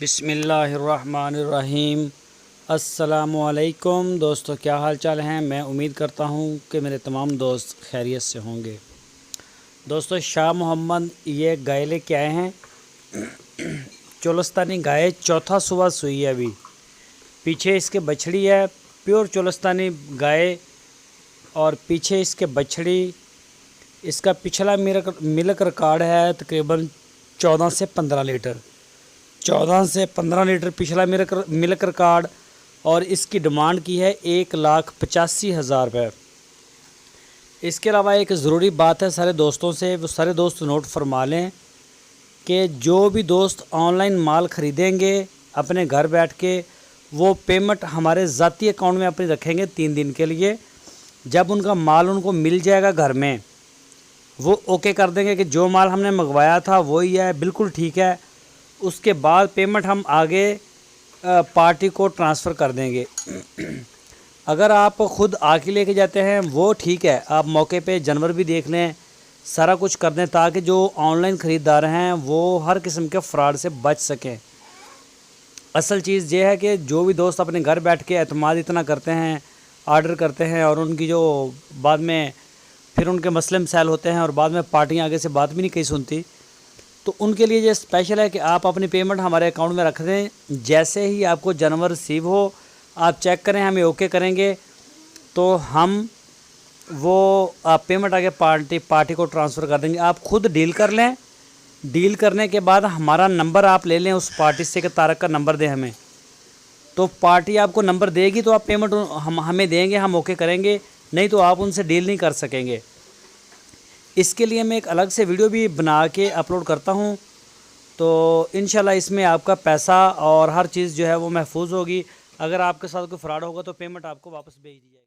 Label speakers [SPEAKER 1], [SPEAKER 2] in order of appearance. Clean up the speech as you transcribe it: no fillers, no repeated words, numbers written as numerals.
[SPEAKER 1] बिस्मिल्लाहिर्रहमानिर्रहीम। अस्सलामुअलैकुम दोस्तों, क्या हाल चाल हैं। मैं उम्मीद करता हूं कि मेरे तमाम दोस्त खैरियत से होंगे। दोस्तों, शाह मोहम्मद ये गाय लेके आए हैं। चोलस्तानी गाय चौथा सुबह सुई है अभी। पीछे इसके बछड़ी है, प्योर चोलस्तानी गाय, और पीछे इसके बछड़ी। इसका पिछला मिल्क रिकॉर्ड है तकरीबन 14 से 15 लीटर पिछला मिल्क रिकॉर्ड। और इसकी डिमांड की है 1,85,000 रुपये। इसके अलावा एक ज़रूरी बात है सारे दोस्तों से, वो सारे दोस्त नोट फरमा लें कि जो भी दोस्त ऑनलाइन माल ख़रीदेंगे अपने घर बैठ के, वो पेमेंट हमारे ज़ाती अकाउंट में अपनी रखेंगे 3 दिन के लिए। जब उनका माल उनको मिल जाएगा घर में, वो ओके कर देंगे कि जो माल हमने मंगवाया था वही है, बिल्कुल ठीक है। उसके बाद पेमेंट हम आगे पार्टी को ट्रांसफ़र कर देंगे। अगर आप ख़ुद आके लेके जाते हैं वो ठीक है, आप मौके पे जानवर भी देख लें, सारा कुछ कर दें, ताकि जो ऑनलाइन ख़रीदार हैं वो हर किस्म के फ्रॉड से बच सकें। असल चीज़ ये है कि जो भी दोस्त अपने घर बैठ के एतमाद इतना करते हैं, ऑर्डर करते हैं, और उनकी जो बाद में फिर उनके मसले मसाइल होते हैं और बाद में पार्टियाँ आगे से बात भी नहीं कहीं सुनती, तो उनके लिए ये स्पेशल है कि आप अपनी पेमेंट हमारे अकाउंट में रख दें। जैसे ही आपको जानवर रिसीव हो, आप चेक करें, हमें ओके करेंगे तो हम वो आप पेमेंट आगे पार्टी को ट्रांसफ़र कर देंगे। आप खुद डील कर लें। डील करने के बाद हमारा नंबर आप ले लें उस पार्टी से कि तारक का नंबर दें हमें, तो पार्टी आपको नंबर देगी तो आप पेमेंट हमें देंगे, हम ओके करेंगे, नहीं तो आप उनसे डील नहीं कर सकेंगे। इसके लिए मैं एक अलग से वीडियो भी बना के अपलोड करता हूँ, तो इंशाल्लाह इसमें आपका पैसा और हर चीज़ जो है वो महफूज होगी। अगर आपके साथ कोई फ्रॉड होगा तो पेमेंट आपको वापस भेज दी जाएगी।